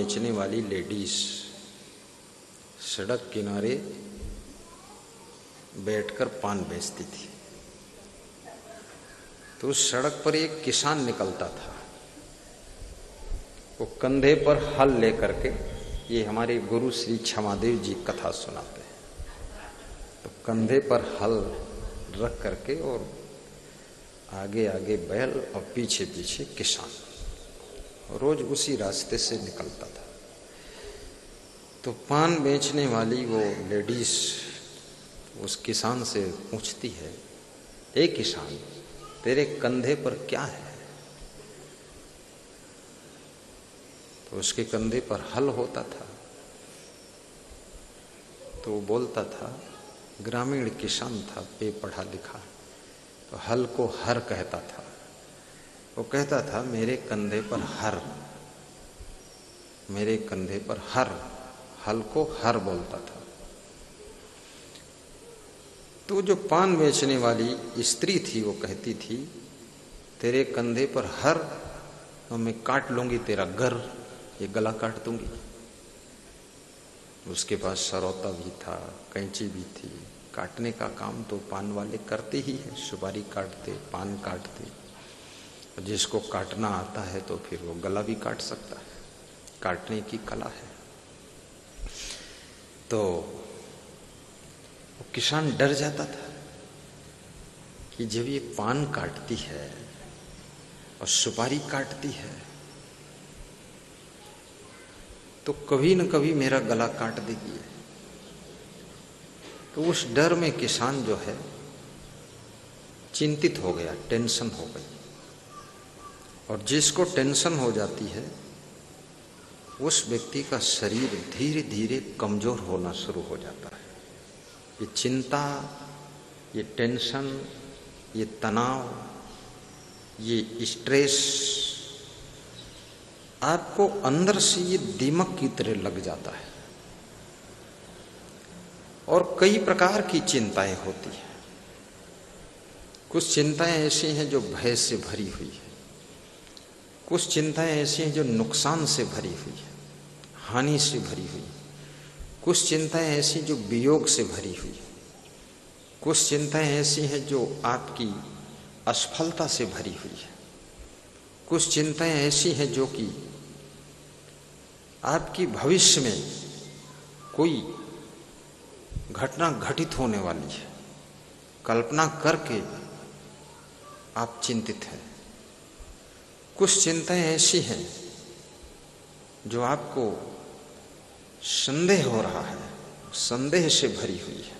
बेचने वाली लेडीज सड़क किनारे बैठकर पान बेचती थी। तो उस सड़क पर एक किसान निकलता था, वो कंधे पर हल लेकर के, ये हमारे गुरु श्री क्षमादेव जी कथा सुनाते हैं। तो कंधे पर हल रख करके और आगे आगे बैल और पीछे पीछे किसान, रोज उसी रास्ते से निकलता था। तो पान बेचने वाली वो लेडीज उस किसान से पूछती है, ए किसान, तेरे कंधे पर क्या है? तो उसके कंधे पर हल होता था। तो वो बोलता था, ग्रामीण किसान था, बेपढ़ा लिखा, तो हल को हर कहता था। वो कहता था, मेरे कंधे पर हर, मेरे कंधे पर हर, हल को हर बोलता था। तो जो पान बेचने वाली स्त्री थी वो कहती थी, तेरे कंधे पर हर, तो मैं काट लूंगी तेरा गर, ये गला काट दूंगी। उसके पास सरौता भी था, कैंची भी थी। काटने का काम तो पान वाले करते ही है, सुपारी काटते, पान काटते। जिसको काटना आता है तो फिर वो गला भी काट सकता है, काटने की कला है। तो वो किसान डर जाता था कि जब ये पान काटती है और सुपारी काटती है तो कभी न कभी मेरा गला काट देगी। तो उस डर में किसान जो है चिंतित हो गया, टेंशन हो गई। और जिसको टेंशन हो जाती है उस व्यक्ति का शरीर धीरे धीरे कमजोर होना शुरू हो जाता है। ये चिंता, ये टेंशन, ये तनाव, ये स्ट्रेस आपको अंदर से ये दीमक की तरह लग जाता है। और कई प्रकार की चिंताएं होती हैं। कुछ चिंताएं ऐसी हैं जो भय से भरी हुई है, कुछ चिंताएं ऐसी हैं जो नुकसान से भरी हुई है, हानि से भरी हुई है, कुछ चिंताएं ऐसी जो वियोग से भरी हुई है, कुछ चिंताएं ऐसी हैं जो आपकी असफलता से भरी हुई है, कुछ चिंताएं ऐसी हैं जो कि आपकी भविष्य में कोई घटना घटित होने वाली है, कल्पना करके आप चिंतित हैं। कुछ चिंताएं ऐसी हैं जो आपको संदेह हो रहा है, संदेह से भरी हुई है।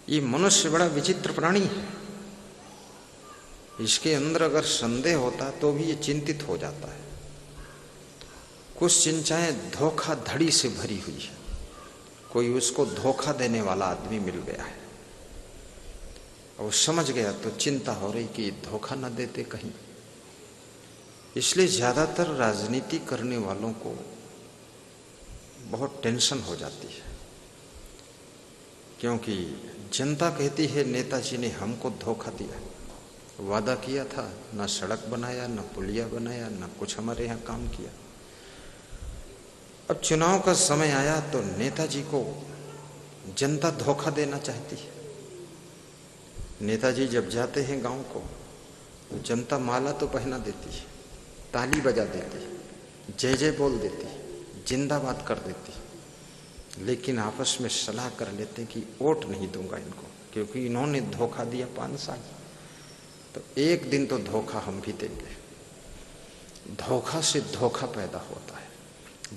ये मनुष्य बड़ा विचित्र प्राणी है, इसके अंदर अगर संदेह होता तो भी ये चिंतित हो जाता है। कुछ चिंताएं धोखाधड़ी से भरी हुई है, कोई उसको धोखा देने वाला आदमी मिल गया है और वो समझ गया तो चिंता हो रही कि धोखा न देते कहीं। इसलिए ज्यादातर राजनीति करने वालों को बहुत टेंशन हो जाती है, क्योंकि जनता कहती है नेताजी ने हमको धोखा दिया, वादा किया था, ना सड़क बनाया, ना पुलिया बनाया, ना कुछ हमारे यहाँ काम किया। अब चुनाव का समय आया तो नेताजी को जनता धोखा देना चाहती है। नेताजी जब जाते हैं गांव को तो जनता माला तो पहना देती है, ताली बजा देती है, जय जय बोल देती है, जिंदाबाद कर देती है, लेकिन आपस में सलाह कर लेते कि वोट नहीं दूंगा इनको, क्योंकि इन्होंने धोखा दिया 5 साल, तो एक दिन तो धोखा हम भी देंगे। धोखा से धोखा पैदा होता है,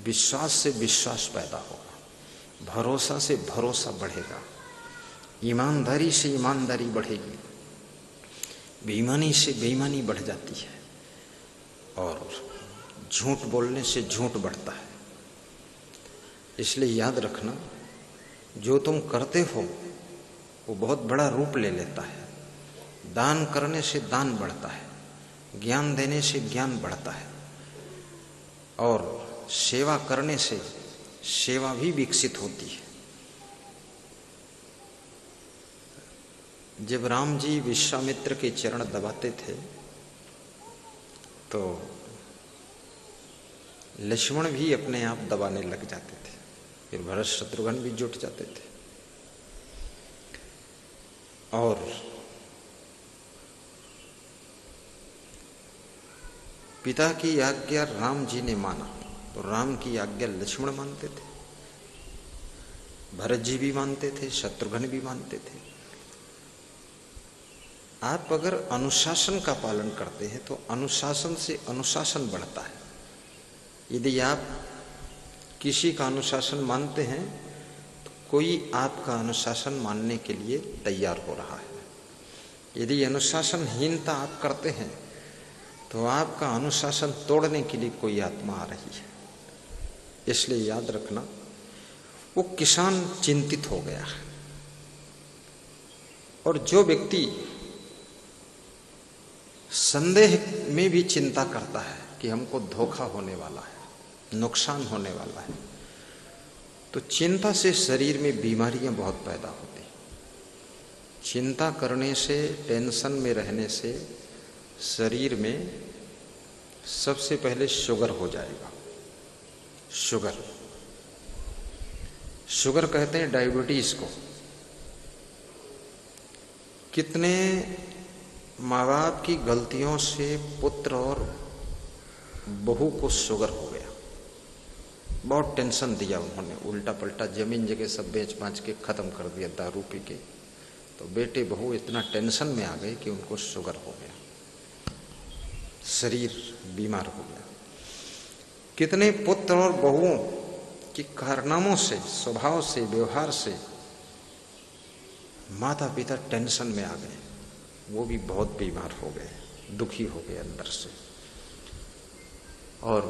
विश्वास से विश्वास पैदा होगा, भरोसा से भरोसा बढ़ेगा, ईमानदारी से ईमानदारी बढ़ेगी, बेईमानी से बेईमानी बढ़ जाती है और झूठ बोलने से झूठ बढ़ता है। इसलिए याद रखना, जो तुम करते हो वो बहुत बड़ा रूप ले लेता है। दान करने से दान बढ़ता है, ज्ञान देने से ज्ञान बढ़ता है और सेवा करने से सेवा भी विकसित होती है। जब राम जी विश्वामित्र के चरण दबाते थे तो लक्ष्मण भी अपने आप दबाने लग जाते थे, फिर भरत शत्रुघ्न भी जुट जाते थे। और पिता की आज्ञा राम जी ने माना तो राम की आज्ञा लक्ष्मण मानते थे, भरत जी भी मानते थे, शत्रुघ्न भी मानते थे। आप अगर अनुशासन का पालन करते हैं तो अनुशासन से अनुशासन बढ़ता है। यदि आप किसी का अनुशासन मानते हैं तो कोई आपका अनुशासन मानने के लिए तैयार हो रहा है। यदि अनुशासनहीनता आप करते हैं तो आपका अनुशासन तोड़ने के लिए कोई आत्मा आ रही है। इसलिए याद रखना, वो किसान चिंतित हो गया है। और जो व्यक्ति संदेह में भी चिंता करता है कि हमको धोखा होने वाला है, नुकसान होने वाला है, तो चिंता से शरीर में बीमारियां बहुत पैदा होती। चिंता करने से, टेंशन में रहने से शरीर में सबसे पहले शुगर हो जाएगा। शुगर कहते हैं डायबिटीज को। कितने माँ बाप की गलतियों से पुत्र और बहू को शुगर हो गया। बहुत टेंशन दिया उन्होंने, उल्टा पल्टा जमीन जगह सब बेच बाच के खत्म कर दिया दारू पी के। तो बेटे बहू इतना टेंशन में आ गए कि उनको शुगर हो गया, शरीर बीमार हो गया। कितने पुत्र और बहुओं के कारनामों से, स्वभाव से, व्यवहार से माता पिता टेंशन में आ गए, वो भी बहुत बीमार हो गए, दुखी हो गए अंदर से। और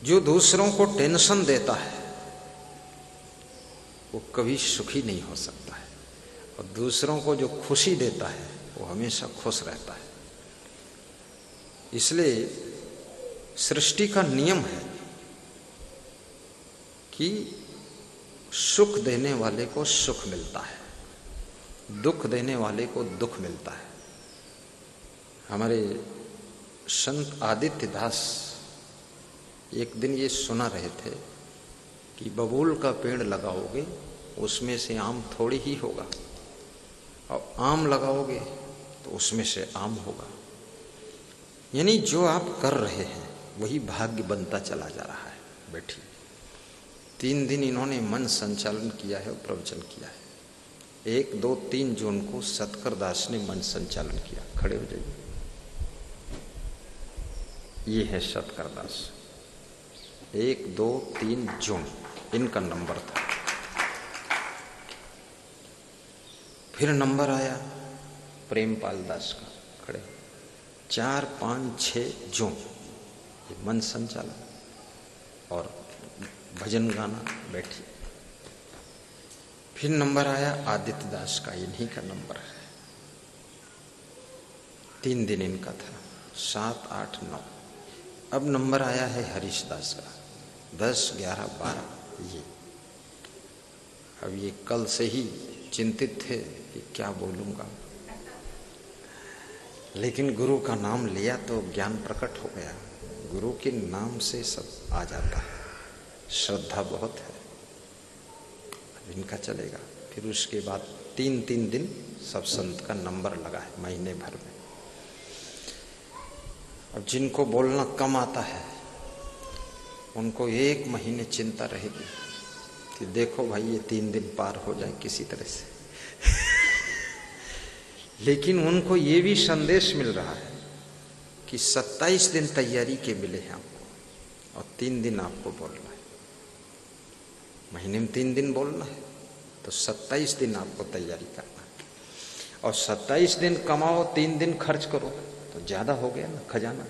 जो दूसरों को टेंशन देता है वो कभी सुखी नहीं हो सकता है, और दूसरों को जो खुशी देता है वो हमेशा खुश रहता है। इसलिए सृष्टि का नियम है कि सुख देने वाले को सुख मिलता है, दुख देने वाले को दुख मिलता है। हमारे संत आदित्य दास एक दिन ये सुना रहे थे कि बबूल का पेड़ लगाओगे उसमें से आम थोड़ी ही होगा, और आम लगाओगे तो उसमें से आम होगा। यानी जो आप कर रहे हैं वही भाग्य बनता चला जा रहा है। बैठी 3 दिन इन्होंने मन संचालन किया है और प्रवचन किया है। 1, 2, 3 जून को सतकर दास ने मन संचालन किया। खड़े हो जाइए। ये है सतकर दास। 1, 2, 3 जून इनका नंबर था। फिर नंबर आया प्रेमपाल दास का। खड़े 4, 5, 6 जून ये मन संचालन और भजन गाना। बैठी। फिर नंबर आया आदित्य दास का, इन्हीं का नंबर है। 3 दिन इनका था, 7, 8, 9। अब नंबर आया है हरीश दास का, 10, 11, 12 ये। अब ये कल से ही चिंतित थे कि क्या बोलूंगा, लेकिन गुरु का नाम लिया तो ज्ञान प्रकट हो गया। गुरु के नाम से सब आ जाता है, श्रद्धा बहुत है। अब इनका चलेगा। फिर उसके बाद 3 दिन सब संत का नंबर लगा है महीने भर में। अब जिनको बोलना कम आता है उनको 1 महीने चिंता रहेगी कि देखो भाई ये 3 दिन पार हो जाए किसी तरह से। लेकिन उनको ये भी संदेश मिल रहा है कि 27 दिन तैयारी के मिले हैं आपको, और 3 दिन आपको बोलना है। महीने में 3 दिन बोलना है तो 27 दिन आपको तैयारी करना है। और 27 दिन कमाओ, 3 दिन खर्च करो तो ज्यादा हो गया ना खजाना।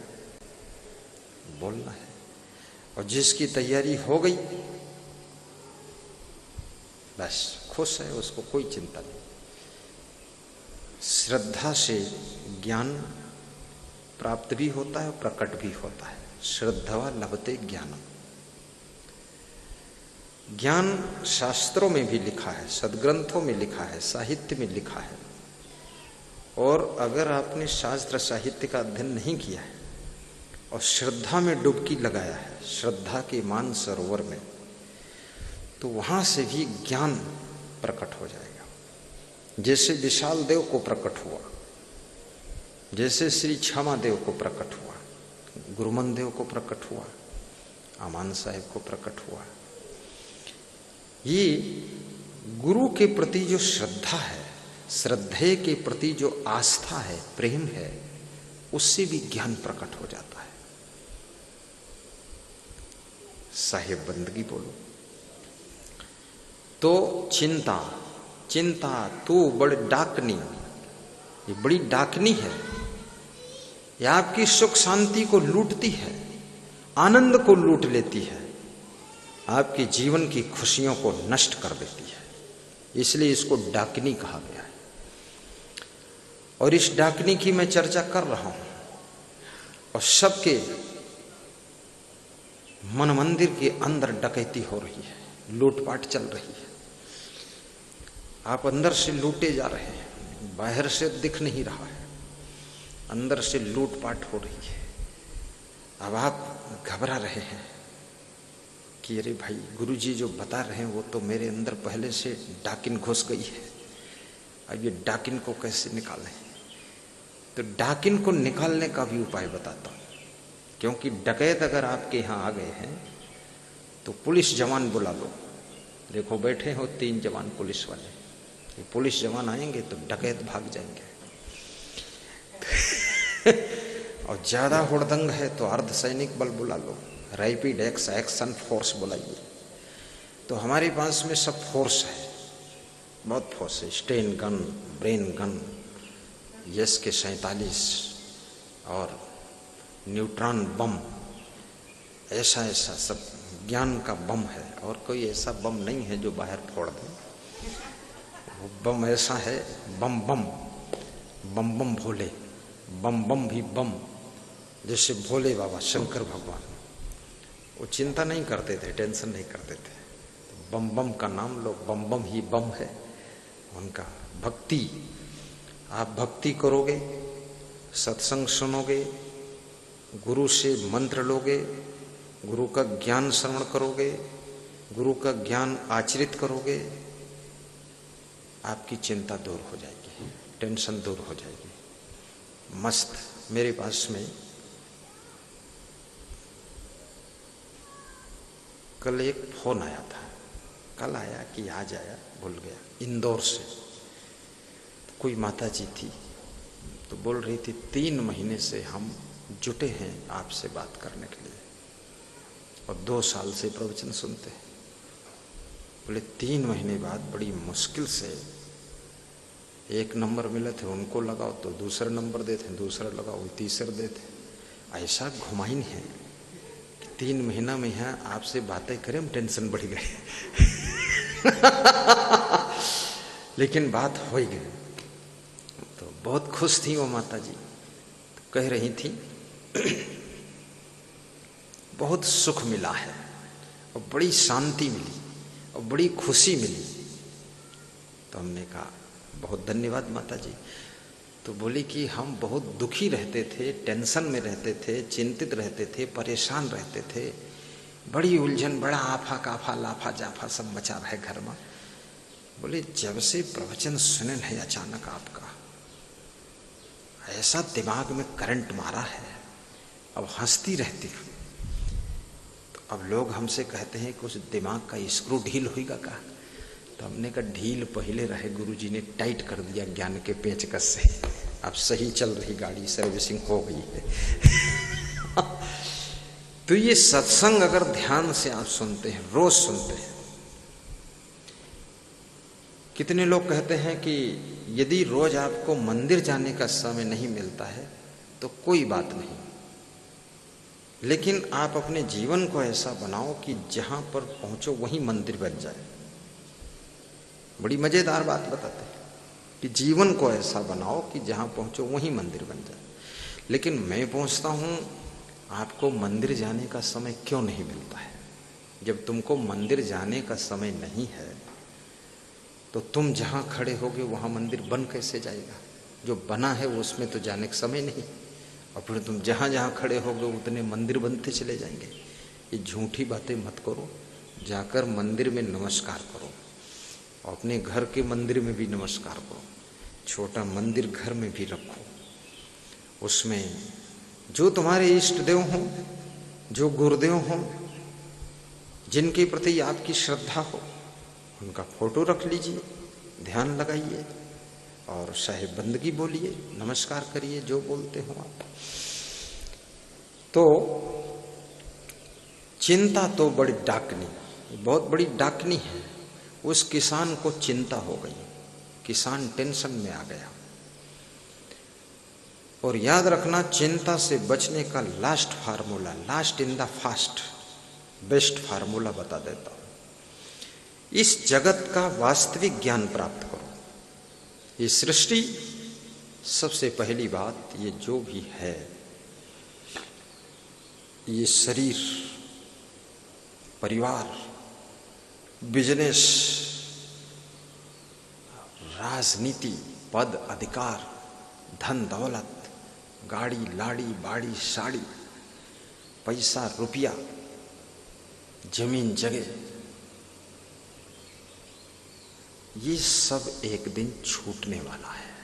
बोलना है। और जिसकी तैयारी हो गई बस खुश है, उसको कोई चिंता नहीं। श्रद्धा से ज्ञान प्राप्त भी होता है और प्रकट भी होता है। श्रद्धा लभते ज्ञानम। ज्ञान शास्त्रों में भी लिखा है, सदग्रंथों में लिखा है, साहित्य में लिखा है। और अगर आपने शास्त्र साहित्य का अध्ययन नहीं किया है और श्रद्धा में डुबकी लगाया है, श्रद्धा के मान सरोवर में, तो वहां से भी ज्ञान प्रकट हो जाएगा। जैसे विशाल देव को प्रकट हुआ, जैसे श्री क्षमा देव को प्रकट हुआ, गुरुमन देव को प्रकट हुआ, आमान साहेब को प्रकट हुआ। ये गुरु के प्रति जो श्रद्धा है, श्रद्धे के प्रति जो आस्था है, प्रेम है, उससे भी ज्ञान प्रकट हो जाता है। साहेब बंदगी बोलो तो चिंता, चिंता तू बड़ी डाकनी, ये बड़ी डाकनी है, यह आपकी सुख शांति को लूटती है, आनंद को लूट लेती है, आपके जीवन की खुशियों को नष्ट कर देती है। इसलिए इसको डाकनी कहा गया है। और इस डाकनी की मैं चर्चा कर रहा हूं, और सबके मन मंदिर के अंदर डकैती हो रही है, लूटपाट चल रही है। आप अंदर से लूटे जा रहे हैं, बाहर से दिख नहीं रहा है, अंदर से लूटपाट हो रही है। अब आप घबरा रहे हैं कि अरे भाई गुरुजी जो बता रहे हैं वो तो मेरे अंदर पहले से डाकिन घुस गई है, अब ये डाकिन को कैसे निकालें। तो डाकिन को निकालने का भी उपाय बताता हूं, क्योंकि डकैत अगर आपके यहां आ गए हैं तो पुलिस जवान बुला लो। देखो बैठे हो 3 जवान पुलिस वाले, ये पुलिस जवान आएंगे तो डकैत भाग जाएंगे। और ज्यादा हुड़दंग है तो अर्धसैनिक बल बुला लो, रैपिड एक्शन फोर्स बुलाइए। तो हमारे पास में सब फोर्स है, बहुत फोर्स है, Sten gun, brain gun, yes के 47 और न्यूट्रॉन बम, ऐसा ऐसा सब ज्ञान का बम है। और कोई ऐसा बम नहीं है जो बाहर फोड़ दे, वो बम ऐसा है, बम बम बम बम भोले, बम बम भी बम, जैसे भोले बाबा शंकर भगवान, वो चिंता नहीं करते थे, टेंशन नहीं करते थे। बम बम का नाम लो, बम बम ही बम है उनका। भक्ति, आप भक्ति करोगे, सत्संग सुनोगे, गुरु से मंत्र लोगे, गुरु का ज्ञान श्रवण करोगे, गुरु का ज्ञान आचरित करोगे, आपकी चिंता दूर हो जाएगी, टेंशन दूर हो जाएगी। मस्त। मेरे पास में कल एक फोन आया था, कल आया कि आज आया भूल गया, इंदौर से। तो कोई माता जी थी तो बोल रही थी 3 महीने से हम जुटे हैं आपसे बात करने के लिए, और 2 साल से प्रवचन सुनते हैं। बोले 3 महीने बाद बड़ी मुश्किल से एक नंबर मिले थे, उनको लगाओ तो दूसरा नंबर देते, दूसरा लगाओ तीसरा देते। ऐसा घुमाइन है कि 3 महीना में यहाँ आपसे बातें करें, हम टेंशन बढ़ गए। लेकिन बात हो ही गई। तो बहुत खुश थी वो माता जी, तो कह रही थी बहुत सुख मिला है और बड़ी शांति मिली और बड़ी खुशी मिली। तो हमने कहा बहुत धन्यवाद माता जी। तो बोली कि हम बहुत दुखी रहते थे, टेंशन में रहते थे, चिंतित रहते थे, परेशान रहते थे, बड़ी उलझन, बड़ा आफा काफा लाफा जाफा सब मचा रहे घर में। बोले जब से प्रवचन सुने नहीं अचानक आपका ऐसा दिमाग में करंट मारा है, अब हंसती रहती हूँ। तो अब लोग हमसे कहते हैं कि उस दिमाग का स्क्रू ढील होगा का। तो हमने कहा ढील पहले रहे, गुरुजी ने टाइट कर दिया ज्ञान के पेचकस से, अब सही चल रही गाड़ी, सर्विसिंग हो गई है। तो ये सत्संग अगर ध्यान से आप सुनते हैं, रोज सुनते हैं। कितने लोग कहते हैं कि यदि रोज आपको मंदिर जाने का समय नहीं मिलता है तो कोई बात नहीं, लेकिन आप अपने जीवन को ऐसा बनाओ कि जहां पर पहुंचो वहीं मंदिर बन जाए। बड़ी मजेदार बात बताते हैं कि जीवन को ऐसा बनाओ कि जहां पहुंचो वहीं मंदिर बन जाए। लेकिन मैं पूछता हूं, आपको मंदिर जाने का समय क्यों नहीं मिलता है? जब तुमको मंदिर जाने का समय नहीं है तो तुम जहां खड़े होगे वहां मंदिर बन कैसे जाएगा? जो बना है वो उसमें तो जाने का समय नहीं, और फिर तुम जहाँ जहाँ खड़े होगे उतने मंदिर बनते चले जाएंगे। ये झूठी बातें मत करो, जाकर मंदिर में नमस्कार करो, अपने घर के मंदिर में भी नमस्कार करो, छोटा मंदिर घर में भी रखो, उसमें जो तुम्हारे इष्ट देव हों, जो गुरुदेव हों, जिनके प्रति आपकी श्रद्धा हो, उनका फोटो रख लीजिए, ध्यान लगाइए और साहिब बंदगी बोलिए, नमस्कार करिए, जो बोलते हो आप। तो चिंता तो बड़ी डाकनी, बहुत बड़ी डाकनी है। उस किसान को चिंता हो गई, किसान टेंशन में आ गया। और याद रखना, चिंता से बचने का last formula, last in the fast, best formula बता देता हूं। इस जगत का वास्तविक ज्ञान प्राप्त करो। ये सृष्टि, सबसे पहली बात, ये जो भी है, ये शरीर, परिवार, बिजनेस, राजनीति, पद, अधिकार, धन दौलत, गाड़ी लाड़ी बाड़ी साड़ी, पैसा रुपया, जमीन जगह, ये सब एक दिन छूटने वाला है।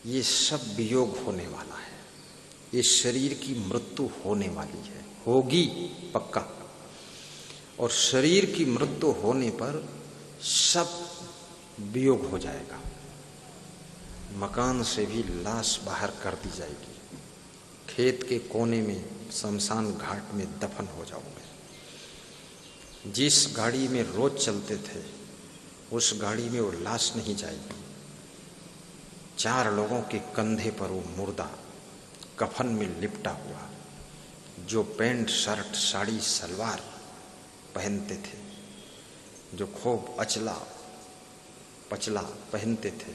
ये सब वियोग होने वाला है। ये शरीर की मृत्यु होने वाली है, होगी पक्का। और शरीर की मृत्यु होने पर सब वियोग हो जाएगा। मकान से भी लाश बाहर कर दी जाएगी, खेत के कोने में शमशान घाट में दफन हो जाओगे। जिस गाड़ी में रोज चलते थे उस गाड़ी में वो लाश नहीं जाएगी। 4 लोगों के कंधे पर वो मुर्दा कफन में लिपटा हुआ, जो पैंट शर्ट साड़ी सलवार पहनते थे, जो खूब अचला पचला पहनते थे,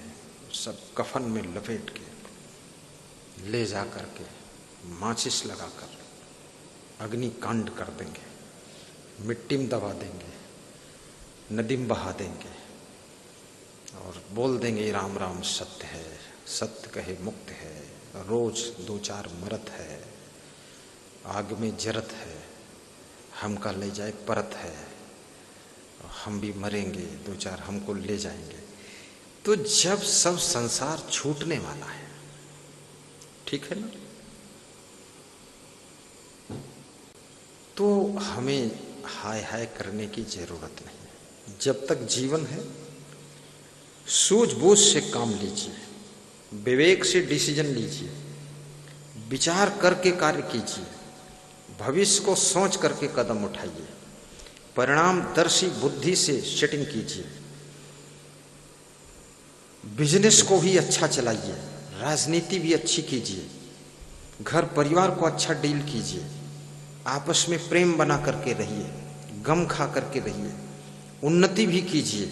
सब कफन में लपेट के ले जा कर के माचिस लगाकर अग्नि कांड कर देंगे, मिट्टी में दबा देंगे, नदी में बहा देंगे और बोल देंगे राम राम सत्य है, सत्य कहे मुक्त है, रोज 2-4 मरत है, आग में जरत है, हमका ले जाए परत है, हम भी मरेंगे, 2-4 हमको ले जाएंगे। तो जब सब संसार छूटने वाला है, ठीक है ना, तो हमें हाय हाय करने की जरूरत नहीं है। जब तक जीवन है सूझबूझ से काम लीजिए, विवेक से डिसीजन लीजिए, विचार करके कार्य कीजिए, भविष्य को सोच करके कदम उठाइए, परिणामदर्शी बुद्धि से सेटिंग कीजिए, बिजनेस को भी अच्छा चलाइए, राजनीति भी अच्छी कीजिए, घर परिवार को अच्छा डील कीजिए, आपस में प्रेम बना करके रहिए, गम खा करके रहिए, उन्नति भी कीजिए,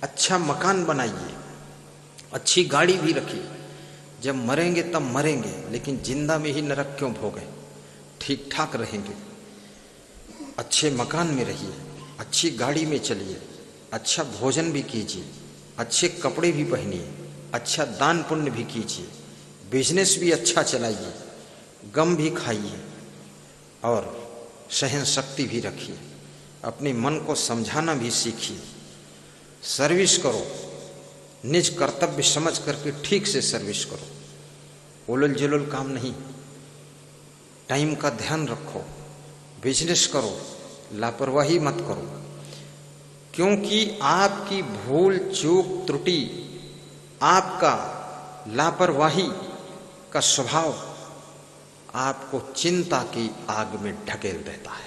अच्छा मकान बनाइए, अच्छी गाड़ी भी रखिए। जब मरेंगे तब मरेंगे, लेकिन जिंदा में ही नरक क्यों भोगें, ठीक ठाक रहेंगे। अच्छे मकान में रहिए, अच्छी गाड़ी में चलिए, अच्छा भोजन भी कीजिए, अच्छे कपड़े भी पहनिए, अच्छा दान पुण्य भी कीजिए, बिजनेस भी अच्छा चलाइए, गम भी खाइए और सहन शक्ति भी रखिए, अपने मन को समझाना भी सीखिए, सर्विस करो, निज कर्तव्य समझ करके ठीक से सर्विस करो, उलल जुलल काम नहीं, टाइम का ध्यान रखो, बिजनेस करो, लापरवाही मत करो, क्योंकि आपकी भूल चूक त्रुटि, आपका लापरवाही का स्वभाव आपको चिंता की आग में ढकेल देता है।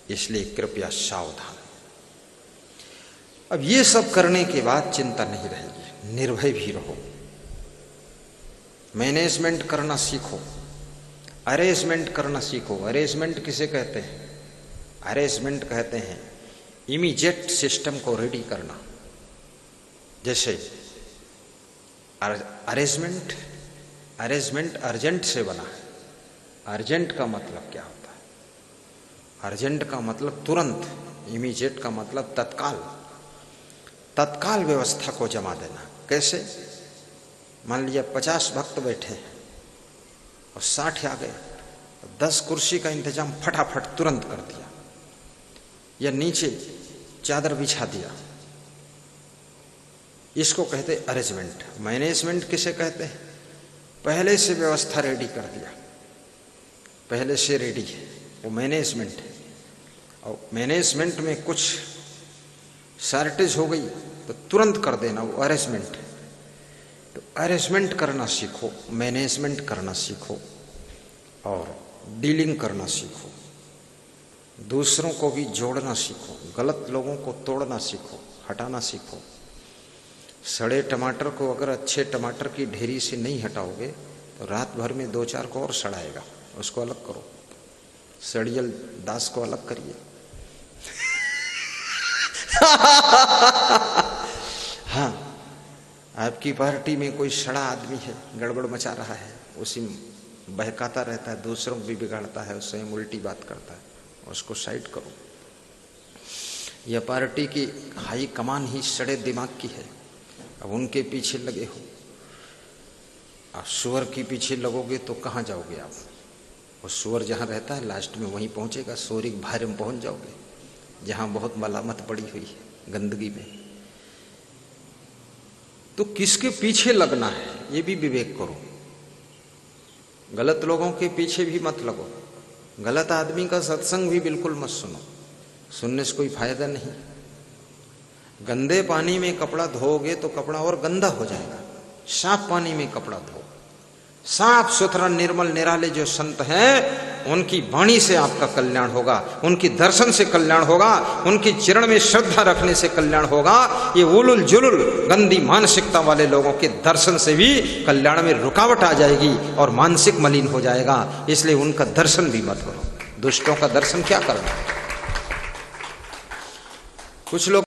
इसलिए कृपया सावधान। अब ये सब करने के बाद चिंता नहीं रहेगी, निर्भय भी रहो, मैनेजमेंट करना सीखो, अरेंजमेंट करना सीखो। अरेंजमेंट किसे कहते हैं? अरेंजमेंट कहते हैं इमीडिएट सिस्टम को रेडी करना। जैसे अरेंजमेंट अर्जेंट से बना है। अर्जेंट का मतलब क्या होता है? अर्जेंट का मतलब तुरंत, इमीडिएट का मतलब तत्काल। तत्काल व्यवस्था को जमा देना। कैसे? मान लिया 50 भक्त बैठे हैं, और 60 आ गए, 10 कुर्सी का इंतजाम फटाफट तुरंत कर दिया, या नीचे चादर बिछा दिया। इसको कहते अरेंजमेंट। मैनेजमेंट किसे कहते हैं? पहले से व्यवस्था रेडी कर दिया, पहले से रेडी है, वो मैनेजमेंट है। और मैनेजमेंट में कुछ शॉर्टेज हो गई तो तुरंत कर देना, वो अरेंजमेंट है। तो अरेंजमेंट करना सीखो, मैनेजमेंट करना सीखो और डीलिंग करना सीखो। दूसरों को भी जोड़ना सीखो, गलत लोगों को तोड़ना सीखो, हटाना सीखो। सड़े टमाटर को अगर अच्छे टमाटर की ढेरी से नहीं हटाओगे तो रात भर में 2-4 को और सड़ाएगा, उसको अलग करो। सड़ियल दास को अलग करिए। हाँ, आपकी पार्टी में कोई सड़ा आदमी है, गड़बड़ मचा रहा है, उसी बहकाता रहता है, दूसरों को भी बिगाड़ता है, उससे उल्टी बात करता है, उसको साइड करो। यह पार्टी की हाई कमान ही सड़े दिमाग की है, अब उनके पीछे लगे हो। आप सुअर के पीछे लगोगे तो कहाँ जाओगे आप? और सुअर जहाँ रहता है लास्ट में वहीं पहुँचेगा, सोरी के भारे में पहुँच जाओगे, जहाँ बहुत मलामत पड़ी हुई है गंदगी में। तो किसके पीछे लगना है ये भी विवेक करो। गलत लोगों के पीछे भी मत लगो, गलत आदमी का सत्संग भी बिल्कुल मत सुनो, सुनने से कोई फायदा नहीं। गंदे पानी में कपड़ा धोओगे तो कपड़ा और गंदा हो जाएगा, साफ पानी में कपड़ा धो। साफ सुथरा निर्मल निराले जो संत हैं उनकी वाणी से आपका कल्याण होगा, उनकी दर्शन से कल्याण होगा, उनकी चरण में श्रद्धा रखने से कल्याण होगा। ये उलुल जुलुल गंदी मानसिकता वाले लोगों के दर्शन से भी कल्याण में रुकावट आ जाएगी और मानसिक मलिन हो जाएगा। इसलिए उनका दर्शन भी मत करो। दुष्टों का दर्शन क्या करना। कुछ लोग